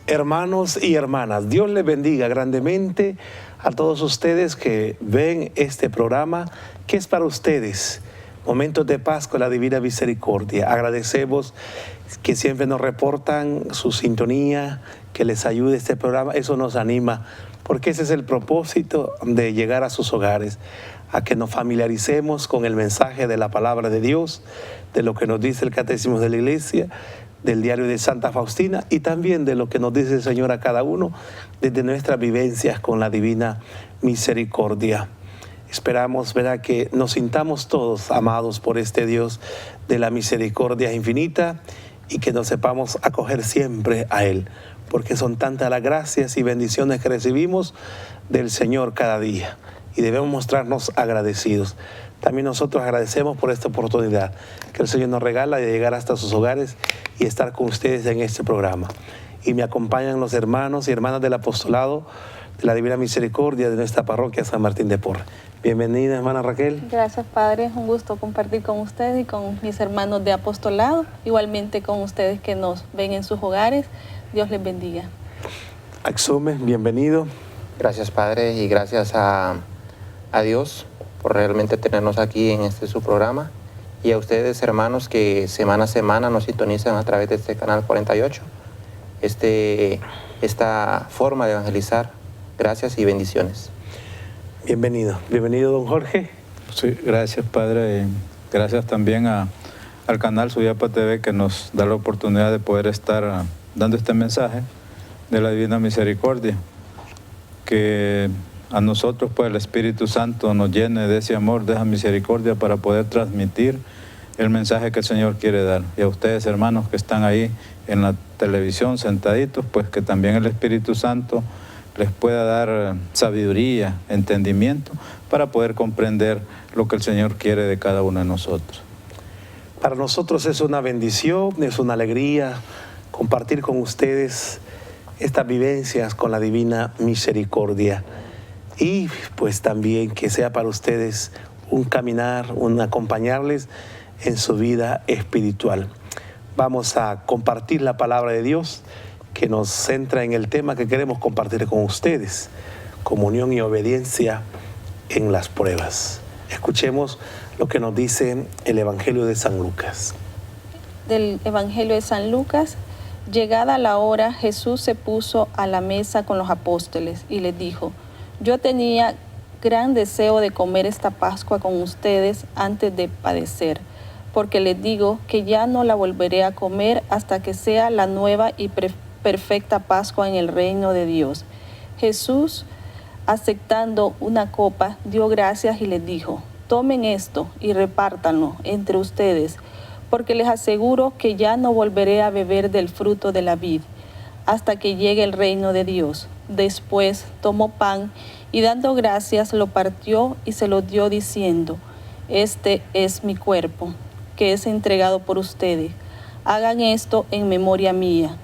Hermanos y hermanas, Dios les bendiga grandemente a todos ustedes que ven este programa que es para ustedes. Momentos de paz con la Divina Misericordia. Agradecemos que siempre nos reportan su sintonía, que les ayude este programa. Eso nos anima, porque ese es el propósito de llegar a sus hogares, a que nos familiaricemos con el mensaje de la palabra de Dios, de lo que nos dice el Catecismo de la Iglesia, del diario de Santa Faustina y también de lo que nos dice el Señor a cada uno desde nuestras vivencias con la Divina Misericordia. Esperamos, ¿verdad?, que nos sintamos todos amados por este Dios de la misericordia infinita y que nos sepamos acoger siempre a Él, porque son tantas las gracias y bendiciones que recibimos del Señor cada día y debemos mostrarnos agradecidos. También nosotros agradecemos por esta oportunidad que el Señor nos regala de llegar hasta sus hogares y estar con ustedes en este programa. Y me acompañan los hermanos y hermanas del apostolado de la Divina Misericordia de nuestra parroquia San Martín de Porres. Bienvenida, hermana Raquel. Gracias, Padre. Es un gusto compartir con ustedes y con mis hermanos de apostolado, igualmente con ustedes que nos ven en sus hogares. Dios les bendiga. Axome, bienvenido. Gracias, Padre, y gracias a Dios por realmente tenernos aquí en su programa, y a ustedes, hermanos, que semana a semana nos sintonizan a través de este canal 48, esta forma de evangelizar. Gracias y bendiciones. Bienvenido, don Jorge. Sí, gracias, Padre, y gracias también al canal Suyapa TV, que nos da la oportunidad de poder estar dando este mensaje de la Divina Misericordia, que a nosotros, pues, el Espíritu Santo nos llene de ese amor, de esa misericordia, para poder transmitir el mensaje que el Señor quiere dar. Y a ustedes, hermanos, que están ahí en la televisión sentaditos, pues que también el Espíritu Santo les pueda dar sabiduría, entendimiento, para poder comprender lo que el Señor quiere de cada uno de nosotros. Para nosotros es una bendición, es una alegría compartir con ustedes estas vivencias con la Divina Misericordia. Y pues también que sea para ustedes un caminar, un acompañarles en su vida espiritual. Vamos a compartir la palabra de Dios que nos centra en el tema que queremos compartir con ustedes: comunión y obediencia en las pruebas. Escuchemos lo que nos dice el Evangelio de San Lucas. Del Evangelio de San Lucas: llegada la hora, Jesús se puso a la mesa con los apóstoles y les dijo: yo tenía gran deseo de comer esta Pascua con ustedes antes de padecer, porque les digo que ya no la volveré a comer hasta que sea la nueva y perfecta Pascua en el reino de Dios. Jesús, aceptando una copa, dio gracias y les dijo: tomen esto y repártanlo entre ustedes, porque les aseguro que ya no volveré a beber del fruto de la vid hasta que llegue el reino de Dios. Después tomó pan y dando gracias lo partió y se lo dio diciendo: este es mi cuerpo, que es entregado por ustedes. Hagan esto en memoria mía.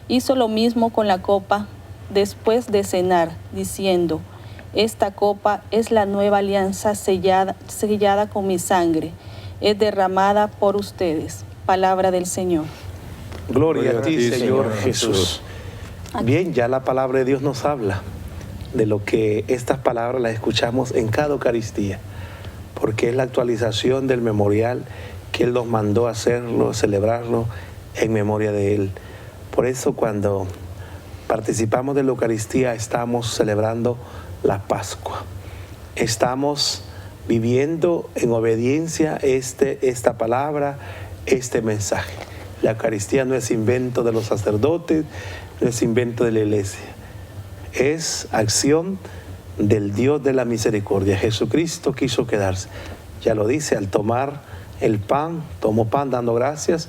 Hizo lo mismo con la copa después de cenar, diciendo: esta copa es la nueva alianza sellada con mi sangre, es derramada por ustedes. Palabra del Señor. Gloria a ti, Señor Jesús. Bien, ya la palabra de Dios nos habla de lo que estas palabras las escuchamos en cada Eucaristía, porque es la actualización del memorial que Él nos mandó a hacerlo, celebrarlo en memoria de Él. Por eso, cuando participamos de la Eucaristía, estamos celebrando la Pascua. Estamos viviendo en obediencia esta palabra, este mensaje. La Eucaristía no es invento de los sacerdotes, no es invento de la Iglesia. Es acción del Dios de la misericordia. Jesucristo quiso quedarse. Ya lo dice, al tomar el pan, tomó pan dando gracias,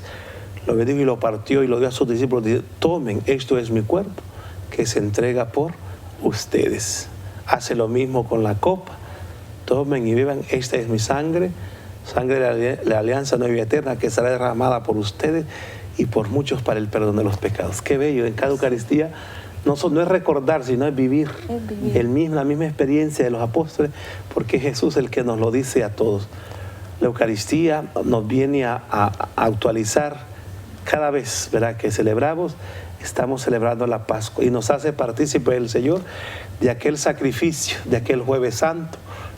lo bendijo y lo partió y lo dio a sus discípulos. Dice: tomen, esto es mi cuerpo, que se entrega por ustedes. Hace lo mismo con la copa. Tomen y beban, esta es mi sangre, sangre de la alianza nueva y eterna, que será derramada por ustedes y por muchos para el perdón de los pecados. Qué bello, en cada Eucaristía no es recordar, sino es vivir, la misma experiencia de los apóstoles, porque es Jesús el que nos lo dice a todos. La Eucaristía nos viene a actualizar cada vez, ¿verdad?, que celebramos estamos celebrando la Pascua y nos hace partícipe el Señor de aquel sacrificio, de aquel Jueves Santo,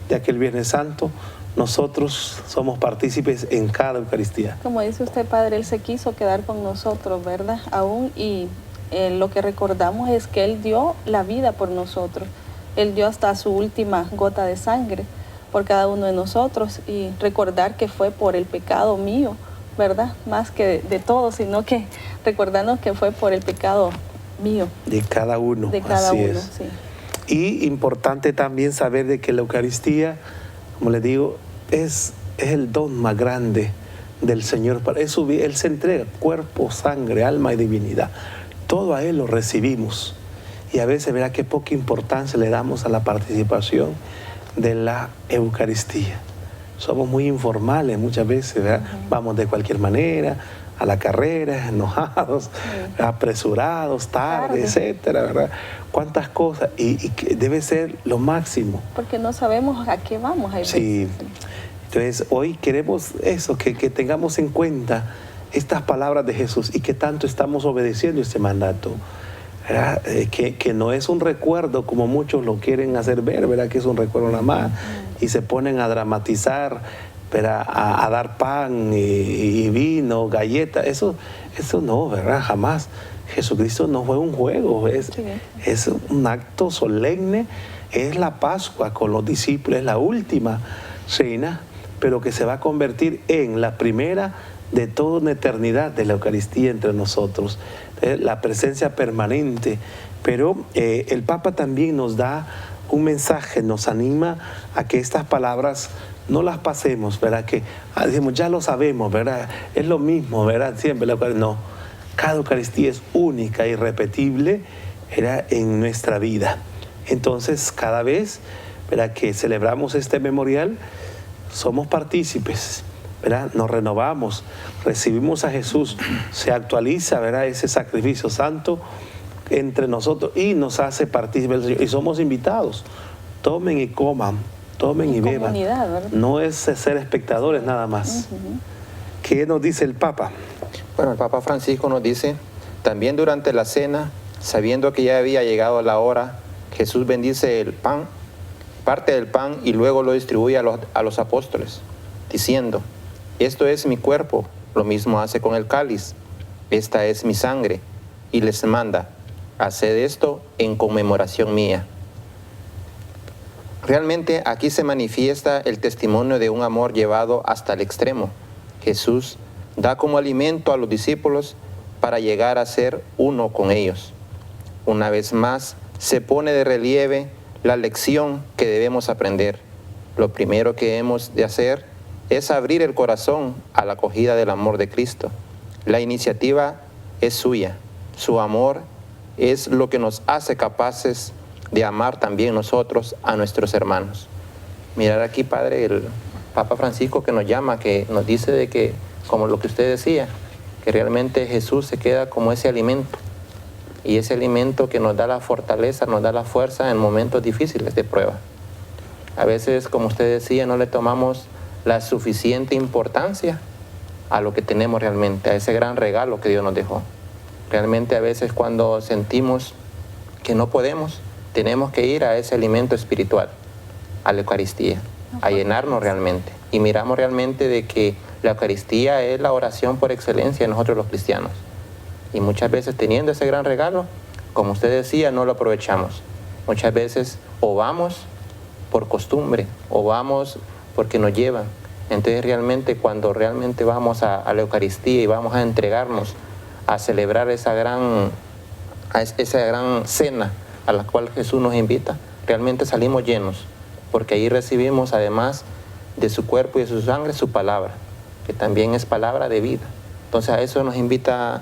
de aquel Viernes Santo. Nosotros somos partícipes en cada Eucaristía. Como dice usted, Padre, Él se quiso quedar con nosotros, ¿verdad? Aún, y lo que recordamos es que Él dio la vida por nosotros. Él dio hasta su última gota de sangre por cada uno de nosotros, y recordar que fue por el pecado mío, ¿verdad? Más que de todos, sino que recordarnos que fue por el pecado mío. De cada uno. De cada así uno, es. sí. Y importante también saber de que la Eucaristía, como les digo, es el don más grande del Señor. Él se entrega cuerpo, sangre, alma y divinidad. Todo a Él lo recibimos. Y a veces, verá qué poca importancia le damos a la participación de la Eucaristía. Somos muy informales muchas veces, ¿verdad? Vamos de cualquier manera a la carrera, enojados, apresurados, tarde, etcétera, ¿verdad? Cuántas cosas, y que debe ser lo máximo. Porque no sabemos a qué vamos. Sí. Entonces, hoy queremos eso, que tengamos en cuenta estas palabras de Jesús y que tanto estamos obedeciendo este mandato. Que no es un recuerdo como muchos lo quieren hacer ver, ¿verdad? Que es un recuerdo nada más, y se ponen a dramatizar, ¿verdad? A dar pan y vino, galletas, eso no, ¿verdad? Jamás. Jesucristo no fue un juego, es un acto solemne, es la Pascua con los discípulos, es la última cena, pero que se va a convertir en la primera de toda una eternidad de la Eucaristía entre nosotros. La presencia permanente, pero el Papa también nos da un mensaje, nos anima a que estas palabras no las pasemos, ¿verdad? Que decimos, ya lo sabemos, ¿verdad? Es lo mismo, ¿verdad? Siempre la Eucaristía. No, cada Eucaristía es única, irrepetible, ¿verdad? En nuestra vida. Entonces, cada vez, ¿verdad? Que celebramos este memorial, somos partícipes, ¿verdad? Nos renovamos, recibimos a Jesús, se actualiza, ¿verdad? Ese sacrificio santo entre nosotros y nos hace partícipes del Señor. Y somos invitados, tomen y coman, tomen y beban. ¿Verdad? No es ser espectadores nada más. ¿Qué nos dice el Papa? Bueno, el Papa Francisco nos dice, también durante la cena, sabiendo que ya había llegado la hora, Jesús bendice el pan, parte del pan y luego lo distribuye a los apóstoles, diciendo, esto es mi cuerpo, lo mismo hace con el cáliz, esta es mi sangre, y les manda, haced esto en conmemoración mía. Realmente aquí se manifiesta el testimonio de un amor llevado hasta el extremo. Jesús da como alimento a los discípulos para llegar a ser uno con ellos. Una vez más, se pone de relieve la lección que debemos aprender. Lo primero que hemos de hacer es abrir el corazón a la acogida del amor de Cristo. La iniciativa es suya. Su amor es lo que nos hace capaces de amar también nosotros a nuestros hermanos. Mirar aquí, Padre, el Papa Francisco que nos llama, que nos dice de que, como lo que usted decía, que realmente Jesús se queda como ese alimento. Y ese alimento que nos da la fortaleza, nos da la fuerza en momentos difíciles de prueba. A veces, como usted decía, no le tomamos la suficiente importancia a lo que tenemos realmente, a ese gran regalo que Dios nos dejó. Realmente a veces cuando sentimos que no podemos, tenemos que ir a ese alimento espiritual, a la Eucaristía, a llenarnos realmente. Y miramos realmente de que la Eucaristía es la oración por excelencia de nosotros los cristianos. Y muchas veces teniendo ese gran regalo, como usted decía, no lo aprovechamos. Muchas veces o vamos por costumbre, o vamos porque nos llevan. Entonces realmente cuando realmente vamos a la Eucaristía y vamos a entregarnos a celebrar esa gran cena a la cual Jesús nos invita, realmente salimos llenos, porque ahí recibimos además de su cuerpo y de su sangre su palabra, que también es palabra de vida. Entonces a eso nos invita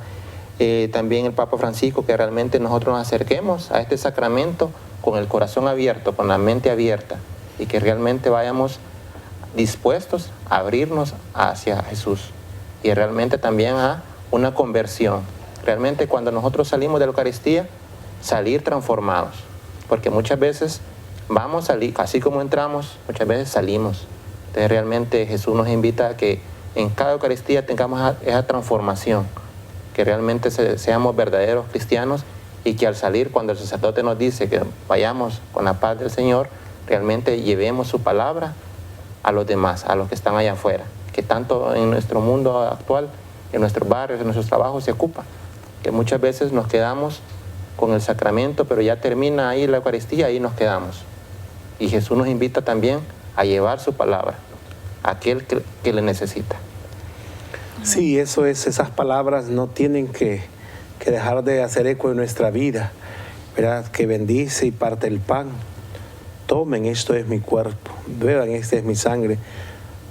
también el Papa Francisco, que realmente nosotros nos acerquemos a este sacramento con el corazón abierto, con la mente abierta, y que realmente vayamos dispuestos a abrirnos hacia Jesús y realmente también a una conversión. Realmente cuando nosotros salimos de la Eucaristía, salir transformados, porque muchas veces vamos a salir, así como entramos, muchas veces salimos. Entonces realmente Jesús nos invita a que en cada Eucaristía tengamos esa transformación, que realmente seamos verdaderos cristianos y que al salir, cuando el sacerdote nos dice que vayamos con la paz del Señor, realmente llevemos su palabra a los demás, a los que están allá afuera, que tanto en nuestro mundo actual, en nuestros barrios, en nuestros trabajos se ocupa, que muchas veces nos quedamos con el sacramento, pero ya termina ahí la Eucaristía, ahí nos quedamos. Y Jesús nos invita también a llevar su palabra a aquel que le necesita. Sí, eso es, esas palabras no tienen que dejar de hacer eco en nuestra vida, ¿verdad? Que bendice y parte el pan. Tomen, esto es mi cuerpo, beban, esta es mi sangre.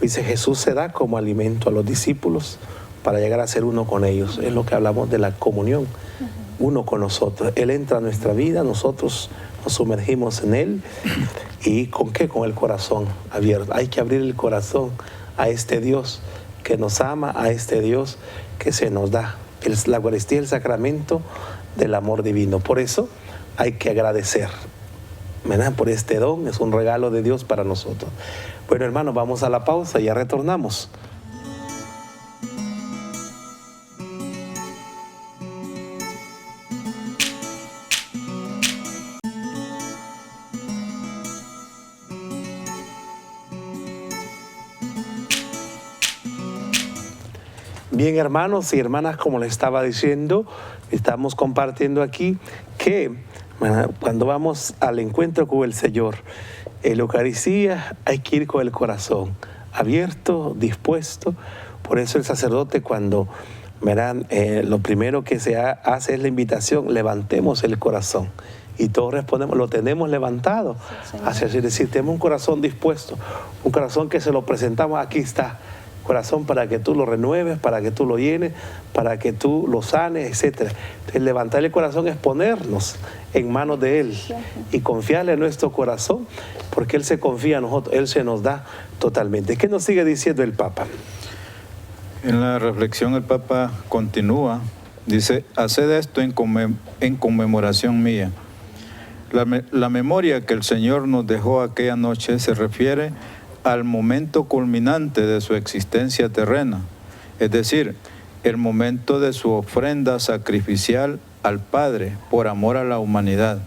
Dice, Jesús se da como alimento a los discípulos para llegar a ser uno con ellos. Es lo que hablamos de la comunión, uno con nosotros. Él entra a nuestra vida, nosotros nos sumergimos en Él. ¿Y con qué? Con el corazón abierto. Hay que abrir el corazón a este Dios que nos ama, a este Dios que se nos da. La Eucaristía es el sacramento del amor divino. Por eso hay que agradecer, ¿verdad? Por este don, es un regalo de Dios para nosotros. Bueno, hermanos, vamos a la pausa y ya retornamos. Bien, hermanos y hermanas, como les estaba diciendo, estamos compartiendo aquí que cuando vamos al encuentro con el Señor, en la Eucaristía hay que ir con el corazón abierto, dispuesto. Por eso el sacerdote, cuando lo primero que se hace es la invitación, levantemos el corazón. Y todos respondemos, lo tenemos levantado. Sí, es decir, tenemos un corazón dispuesto, un corazón que se lo presentamos, aquí está. Corazón para que tú lo renueves, para que tú lo llenes, para que tú lo sanes, etc. Entonces, levantar el corazón es ponernos en manos de Él y confiarle en nuestro corazón, porque Él se confía en nosotros, Él se nos da totalmente. ¿Qué nos sigue diciendo el Papa? En la reflexión el Papa continúa, dice, haced esto en conmemoración mía. La memoria que el Señor nos dejó aquella noche se refiere al momento culminante de su existencia terrena, es decir, el momento de su ofrenda sacrificial al Padre por amor a la humanidad.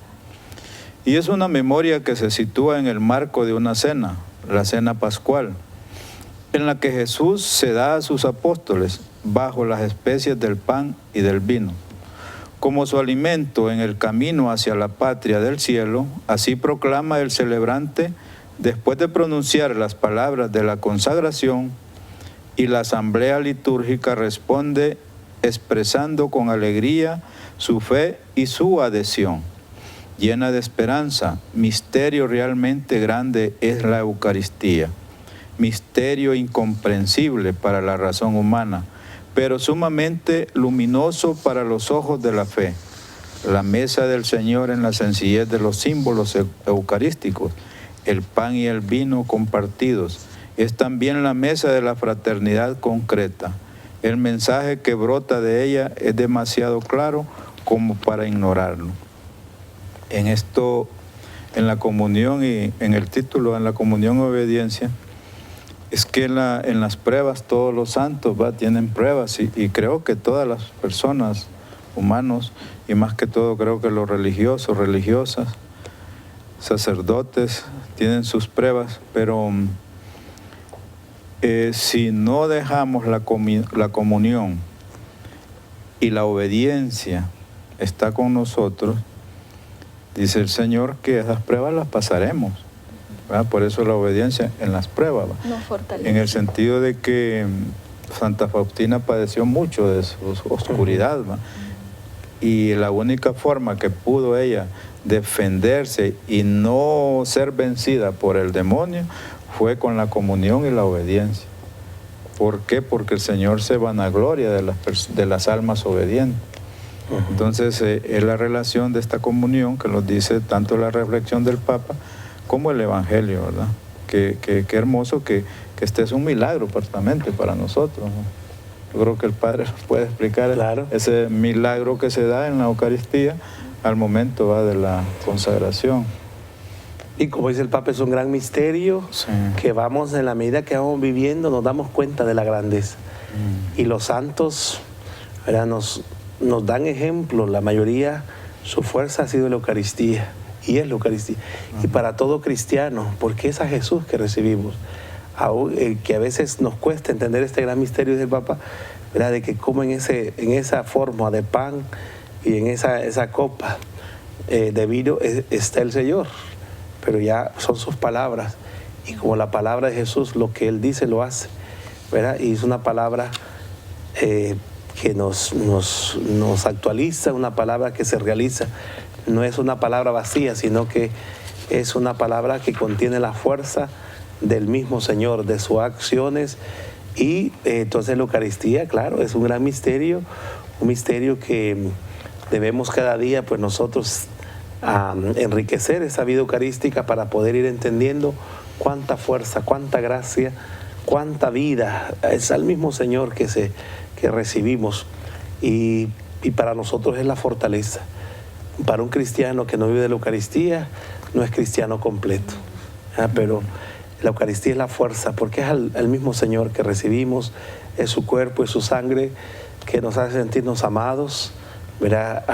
Y es una memoria que se sitúa en el marco de una cena, la cena pascual, en la que Jesús se da a sus apóstoles bajo las especies del pan y del vino. Como su alimento en el camino hacia la patria del cielo, así proclama el celebrante después de pronunciar las palabras de la consagración, y la asamblea litúrgica responde expresando con alegría su fe y su adhesión. Llena de esperanza, misterio realmente grande es la Eucaristía, misterio incomprensible para la razón humana, pero sumamente luminoso para los ojos de la fe. La mesa del Señor en la sencillez de los símbolos eucarísticos, el pan y el vino compartidos, es también la mesa de la fraternidad concreta. El mensaje que brota de ella es demasiado claro como para ignorarlo. En esto, en la comunión y en el título, en la comunión y obediencia, es que en las pruebas todos los santos tienen pruebas y creo que todas las personas, humanos, y más que todo creo que los religiosos, religiosas, sacerdotes, tienen sus pruebas, pero si no dejamos la comunión y la obediencia está con nosotros, dice el Señor que esas pruebas las pasaremos, ¿verdad? Por eso la obediencia en las pruebas, en el sentido de que Santa Faustina padeció mucho de su oscuridad, ¿verdad? Y la única forma que pudo ella defenderse y no ser vencida por el demonio fue con la comunión y la obediencia. ¿Por qué? Porque el Señor se vanagloria de las almas obedientes. Entonces es la relación de esta comunión que nos dice tanto la reflexión del Papa como el Evangelio, ¿verdad? Qué hermoso que este es un milagro prácticamente para nosotros, ¿no? Yo creo que el Padre nos puede explicar ese milagro que se da en la Eucaristía al momento de la consagración. Y como dice el Papa, es un gran misterio que vamos, en la medida que vamos viviendo, nos damos cuenta de la grandeza. Y los santos ¿verdad? Nos dan ejemplo, la mayoría, su fuerza ha sido la Eucaristía, y es la Eucaristía. Y para todo cristiano, porque es a Jesús que recibimos, que a veces nos cuesta entender este gran misterio del Papa, ¿verdad? De que como en esa forma de pan y en esa copa de vino está el Señor, pero ya son sus palabras, y como la palabra de Jesús, lo que Él dice lo hace, ¿verdad? Y es una palabra que nos actualiza, una palabra que se realiza. No es una palabra vacía, sino que es una palabra que contiene la fuerza del mismo Señor, de sus acciones. Y entonces la Eucaristía, claro, es un gran misterio, un misterio que debemos cada día, pues nosotros, enriquecer esa vida eucarística para poder ir entendiendo cuánta fuerza, cuánta gracia, cuánta vida es al mismo Señor que recibimos, y para nosotros es la fortaleza. Para un cristiano que no vive de la Eucaristía, no es cristiano completo, pero la Eucaristía es la fuerza, porque es al mismo Señor que recibimos, es su cuerpo, es su sangre, que nos hace sentirnos amados, ¿verdad?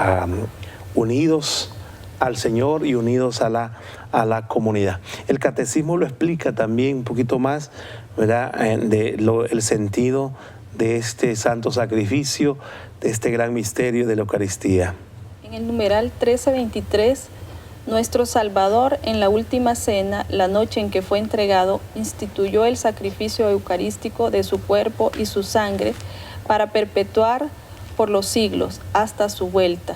Unidos al Señor y unidos a la comunidad. El catecismo lo explica también un poquito más, ¿verdad? El sentido de este santo sacrificio, de este gran misterio de la Eucaristía. En el numeral 1323, nuestro Salvador en la última cena, la noche en que fue entregado, instituyó el sacrificio eucarístico de su cuerpo y su sangre para perpetuar por los siglos hasta su vuelta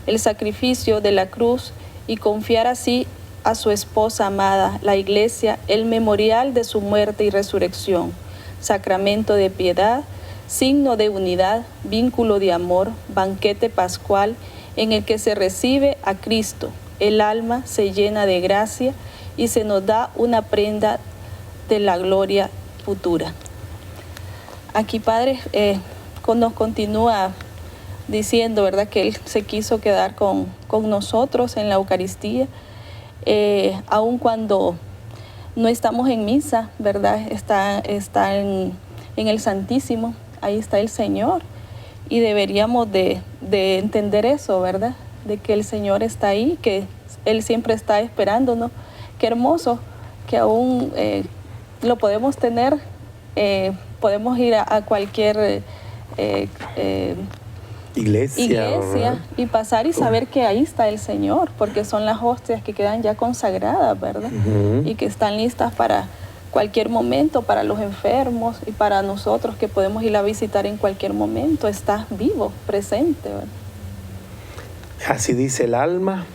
el sacrificio de la cruz, y confiar así a su esposa amada, la Iglesia, el memorial de su muerte y resurrección, sacramento de piedad, signo de unidad, vínculo de amor, banquete pascual en el que se recibe a Cristo. El alma se llena de gracia y se nos da una prenda de la gloria futura. Aquí, Padre, nos continúa diciendo, ¿verdad?, que Él se quiso quedar con nosotros en la Eucaristía, aun cuando no estamos en misa, ¿verdad? Está en el Santísimo, ahí está el Señor, y deberíamos de entender eso, ¿verdad? De que el Señor está ahí, que Él siempre está esperándonos. Qué hermoso que aún lo podemos tener, podemos ir a cualquier iglesia y pasar y saber que ahí está el Señor, porque son las hostias que quedan ya consagradas, ¿verdad? Y que están listas para cualquier momento, para los enfermos y para nosotros que podemos ir a visitar en cualquier momento. Está vivo, presente, ¿verdad? Así dice: el alma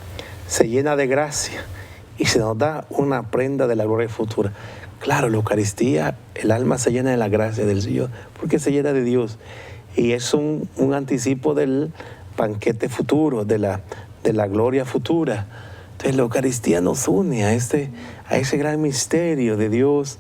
se llena de gracia y se nos da una prenda de la gloria futura. Claro, la Eucaristía, el alma se llena de la gracia del Señor, porque se llena de Dios. Y es un anticipo del banquete futuro, de la gloria futura. Entonces la Eucaristía nos une a ese gran misterio de Dios,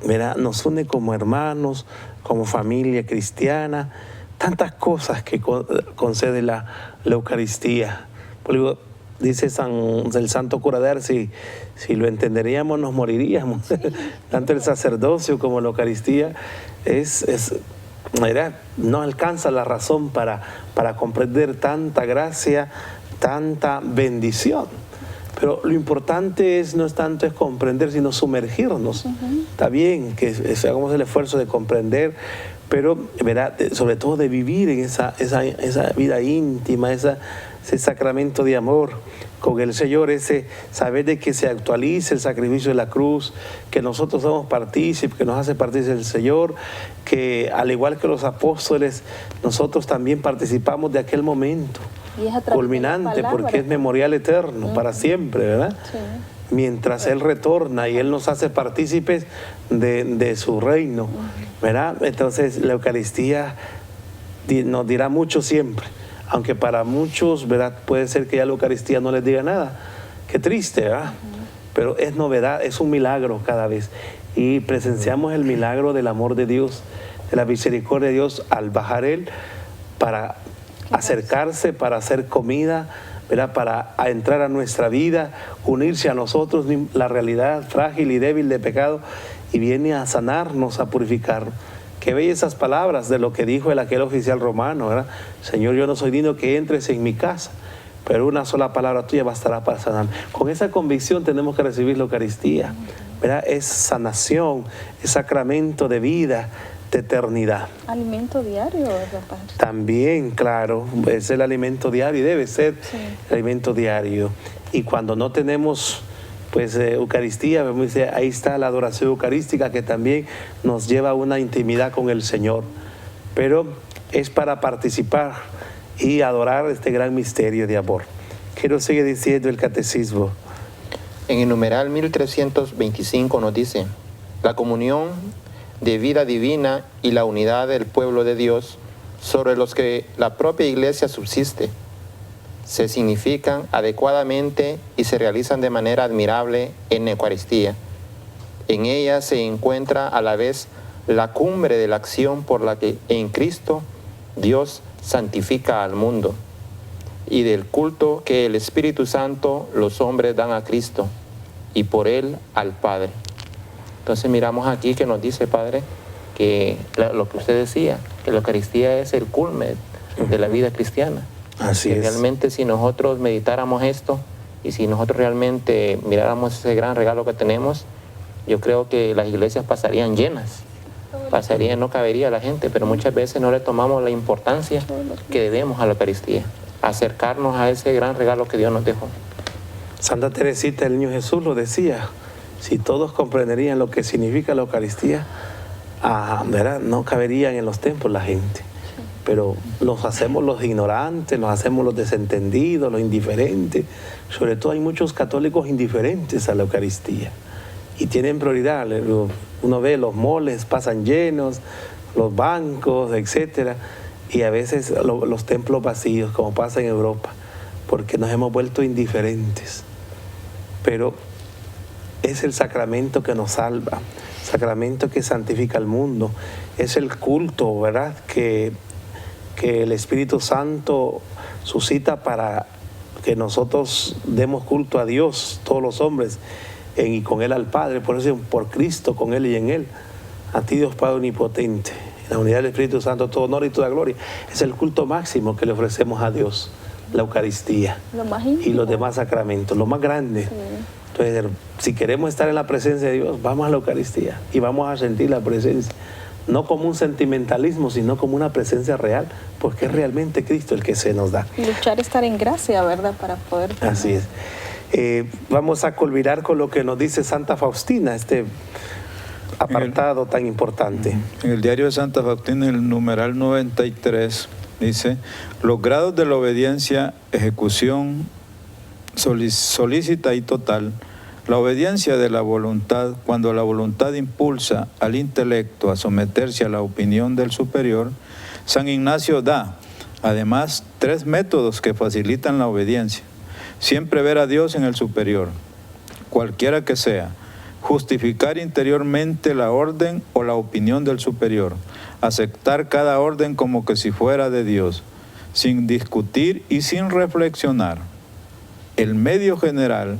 ¿verdad? Nos une como hermanos, como familia cristiana, tantas cosas que concede la Eucaristía. Por dice el santo cura de Ars, si lo entenderíamos nos moriríamos. Sí. Tanto el sacerdocio como la Eucaristía no alcanza la razón para comprender tanta gracia, tanta bendición. Pero lo importante no es tanto comprender, sino sumergirnos. Está bien que hagamos el esfuerzo de comprender, pero ¿verdad?, sobre todo de vivir en esa vida íntima, ese sacramento de amor con el Señor, ese saber de que se actualice el sacrificio de la cruz, que nosotros somos partícipes, que nos hace partícipes el Señor, que al igual que los apóstoles, nosotros también participamos de aquel momento culminante, porque es memorial eterno, para siempre, ¿verdad? Sí. Mientras Él retorna y Él nos hace partícipes de su reino, ¿verdad? Entonces la Eucaristía nos dirá mucho siempre, aunque para muchos, ¿verdad?, puede ser que ya la Eucaristía no les diga nada. Qué triste, ¿verdad? Pero es novedad, es un milagro cada vez. Y presenciamos el milagro del amor de Dios, de la misericordia de Dios, al bajar Él para acercarse, para hacer comida, ¿verdad?, para entrar a nuestra vida, unirse a nosotros, la realidad frágil y débil de pecado, y viene a sanarnos, a purificarnos. Qué bellas esas palabras de lo que dijo aquel oficial romano, ¿verdad? Señor, yo no soy digno que entres en mi casa, pero una sola palabra tuya bastará para sanar. Con esa convicción tenemos que recibir la Eucaristía, ¿verdad? Es sanación, es sacramento de vida, de eternidad. Alimento diario, ¿verdad, Padre? También, claro, es el alimento diario y debe ser Sí. el alimento diario. Y cuando no tenemos pues Eucaristía, ahí está la adoración eucarística que también nos lleva a una intimidad con el Señor. Pero es para participar y adorar este gran misterio de amor. ¿Qué nos sigue diciendo el catecismo? En el numeral 1325 nos dice: la comunión de vida divina y la unidad del pueblo de Dios, sobre los que la propia Iglesia subsiste, se significan adecuadamente y se realizan de manera admirable en la Eucaristía. En ella se encuentra a la vez la cumbre de la acción por la que en Cristo Dios santifica al mundo, y del culto que el Espíritu Santo los hombres dan a Cristo y por él al Padre. Entonces miramos aquí que nos dice, Padre, que lo que usted decía, que la Eucaristía es el culmen de la vida cristiana. Así que es. realmente si nosotros meditáramos esto y si nosotros realmente miráramos ese gran regalo que tenemos, yo creo que las iglesias pasarían llenas, no cabería la gente, pero muchas veces no le tomamos la importancia que debemos a la Eucaristía, acercarnos a ese gran regalo que Dios nos dejó. Santa Teresita del Niño Jesús lo decía: si todos comprenderían lo que significa la Eucaristía, ¿verdad? No caberían en los templos la gente. Pero nos hacemos los ignorantes, nos hacemos los desentendidos, los indiferentes. Sobre todo hay muchos católicos indiferentes a la Eucaristía y tienen prioridad. Uno ve los moles pasan llenos, los bancos, etcétera, y a veces los templos vacíos, como pasa en Europa, porque nos hemos vuelto indiferentes. Pero es el sacramento que nos salva, sacramento que santifica al mundo, es el culto, ¿verdad?, que el Espíritu Santo suscita para que nosotros demos culto a Dios, todos los hombres, y con Él al Padre. Por eso, por Cristo, con Él y en Él. A ti, Dios Padre Omnipotente, en la unidad del Espíritu Santo, todo honor y toda gloria. Es el culto máximo que le ofrecemos a Dios, la Eucaristía Lo más íntimo. y los demás sacramentos, lo más grande. Sí. Entonces, si queremos estar en la presencia de Dios, vamos a la Eucaristía y vamos a sentir la presencia. No como un sentimentalismo, sino como una presencia real, porque es realmente Cristo el que se nos da. Luchar, estar en gracia, ¿verdad? Para poder... Así es. Vamos a culminar con lo que nos dice Santa Faustina, este apartado tan importante. En el diario de Santa Faustina, en el numeral 93, dice: los grados de la obediencia, ejecución solícita y total. La obediencia de la voluntad, cuando la voluntad impulsa al intelecto a someterse a la opinión del superior. San Ignacio da, además, 3 métodos que facilitan la obediencia. Siempre ver a Dios en el superior, cualquiera que sea. Justificar interiormente la orden o la opinión del superior. Aceptar cada orden como que si fuera de Dios, sin discutir y sin reflexionar. El medio general,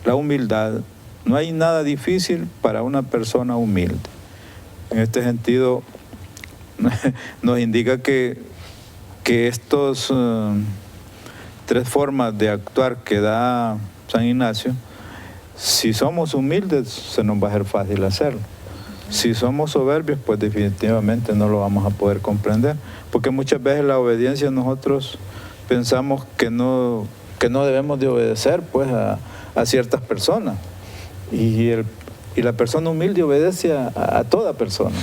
la humildad. No hay nada difícil para una persona humilde. En este sentido, nos indica que estos 3 formas de actuar que da San Ignacio, si somos humildes, se nos va a ser fácil hacerlo. Si somos soberbios, pues definitivamente no lo vamos a poder comprender, porque muchas veces la obediencia nosotros pensamos que no debemos de obedecer pues a ciertas personas, y la persona humilde obedece a toda persona.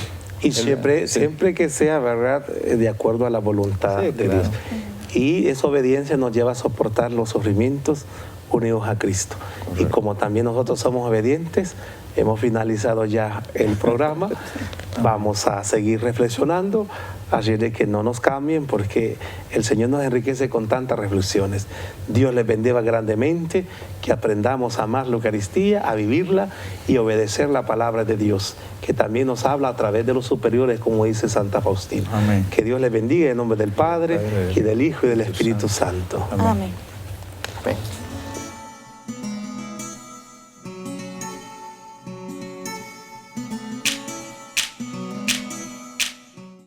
Y siempre que sea, ¿verdad?, de acuerdo a la voluntad de Dios. Y esa obediencia nos lleva a soportar los sufrimientos unidos a Cristo. Correcto. Y como también nosotros somos obedientes, hemos finalizado ya el programa. Vamos a seguir reflexionando, así de que no nos cambien, porque el Señor nos enriquece con tantas reflexiones. Dios les bendiga grandemente, que aprendamos a amar la Eucaristía, a vivirla y obedecer la palabra de Dios, que también nos habla a través de los superiores, como dice Santa Faustina. Amén. Que Dios les bendiga en nombre del Padre, y del Hijo y del Espíritu Santo. Amén.